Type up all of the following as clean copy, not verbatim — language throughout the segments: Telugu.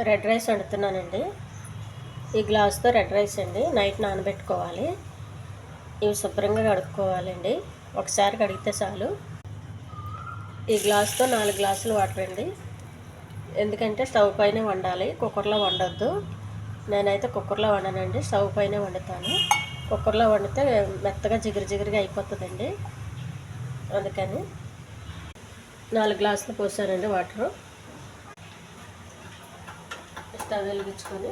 Red rice వండుతున్నానండి. ఈ గ్లాస్తో రెడ్ రైస్ అండి. నైట్ నానబెట్టుకోవాలి. ఇవి శుభ్రంగా కడుక్కోవాలండి. ఒకసారి కడిగితే చాలు. ఈ గ్లాస్తో 4 గ్లాసులు వాటర్ అండి. ఎందుకంటే స్టవ్ పైనే వండాలి, కుక్కర్లో వండొద్దు. నేనైతే కుక్కర్లో వండనండి, స్టవ్ పైనే వండుతాను. కుక్కర్లో వండితే మెత్తగా జిగురుగా అయిపోతుందండి. అందుకని 4 గ్లాసులు పోసానండి వాటరు. స్టవ్ వెలిగించుకొని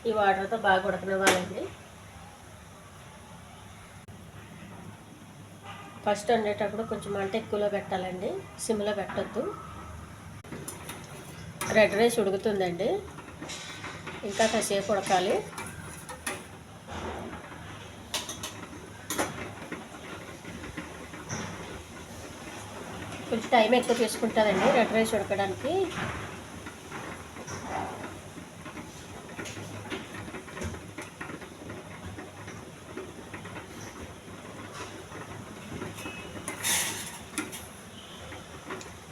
ఈ వాటర్తో బాగా ఉడకనివ్వాలండి. ఫస్ట్ వండేటప్పుడు కొంచెం మంట ఎక్కువలో పెట్టాలండి, సిమ్లో పెట్టొద్దు. రెడ్ రైస్ ఉడుకుతుందండి, ఇంకా కాసేపు ఉడకాలి. కొంచెం టైం ఎక్కువ తీసుకుంటుందండి రెడ్ రైస్ ఉడకడానికి.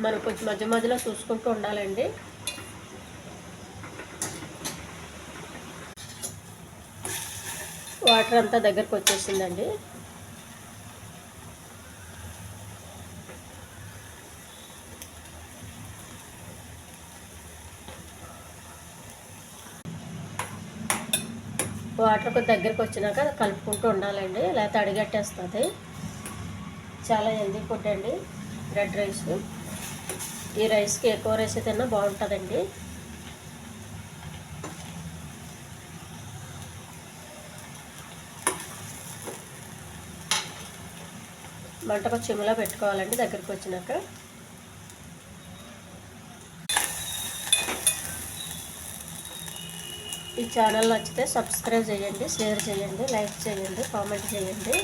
మనం కొంచెం మధ్యలో చూసుకుంటూ ఉండాలండి. వాటర్ అంతా దగ్గరకు వచ్చేసిందండి. వాటర్ కొద్ది దగ్గరకు వచ్చినాక కలుపుకుంటూ ఉండాలండి, లేకపోతే అడిగట్టేస్తుంది. చాలా హెల్దీ ఫుడ్ అండి రెడ్ రైస్. ఈ రైస్కి ఎక్కువ రైస్ తిన్నా బాగుంటుందండి. మంటకు చిమ్ములో పెట్టుకోవాలండి దగ్గరికి వచ్చినాక. ఈ ఛానల్ నచ్చితే సబ్స్క్రైబ్ చేయండి, షేర్ చేయండి, లైక్ చేయండి, కామెంట్ చేయండి.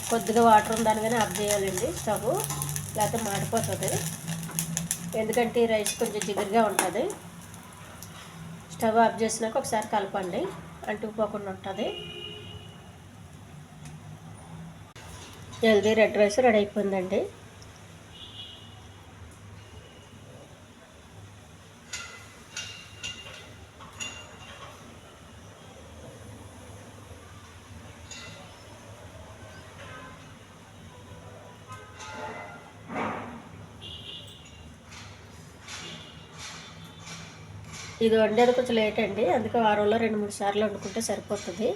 కొద్దిగా వాటర్ ఉందనగానే ఆఫ్ చేయాలండి స్టవ్, లేకపోతే మాడిపోతుంది. ఎందుకంటే ఈ రైస్ కొంచెం జిగురుగా ఉంటుంది. స్టవ్ ఆఫ్ చేసినాక ఒకసారి కలపండి, అంటుకుపోకుండా ఉంటుంది. హెల్దీ రెడ్ రైస్ రెడీ అయిపోయిందండి. ఇది వండేది కొంచెం లేట్ అండి, అందుకే వారంలో 2-3 సార్లు వండుకుంటే సరిపోతుంది.